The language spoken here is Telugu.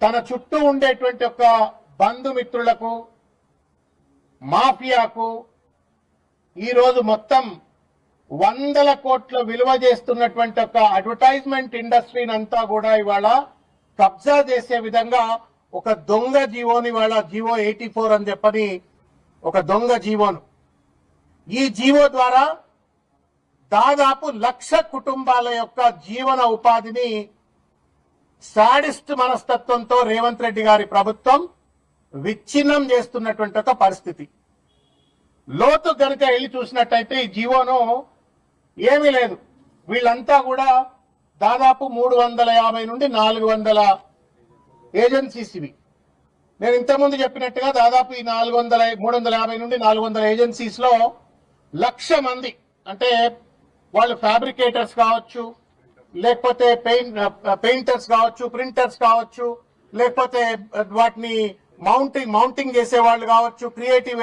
తన చుట్టూ ఉండేటువంటి ఒక బంధుమిత్రులకు మాఫియాకు ఈరోజు మొత్తం 100 కోట్ల విలువ చేస్తున్నటువంటి ఒక అడ్వర్టైజ్మెంట్ ఇండస్ట్రీని అంతా కూడా ఇవాళ కబ్జా చేసే విధంగా ఒక దొంగ జీవోని ఇవాళ జీవో 84 అని చెప్పని ఒక దొంగ జీవోను, ఈ జీవో ద్వారా దాదాపు 1,00,000 కుటుంబాల యొక్క జీవన ఉపాధిని సాడిస్ట్ మనస్తత్వంతో రేవంత్ రెడ్డి గారి ప్రభుత్వం విచ్ఛిన్నం చేస్తున్నటువంటి ఒక పరిస్థితి. లోతు గనుక వెళ్ళి చూసినట్టయితే ఈ జీవోను ఏమీ లేదు. వీళ్ళంతా కూడా దాదాపు 350 నుండి 400 ఏజెన్సీస్ ఇవి. నేను ఇంతకుముందు చెప్పినట్టుగా దాదాపు ఈ 350 నుండి 400 ఏజెన్సీస్ లో 1,00,000 మంది, అంటే వాళ్ళు ఫ్యాబ్రికేటర్స్ కావచ్చు, లేకపోతే పెయింటర్స్ కావచ్చు, ప్రింటర్స్ కావచ్చు, లేకపోతే వాటిని మౌంటింగ్ చేసే వాళ్ళు కావచ్చు, క్రియేటివ్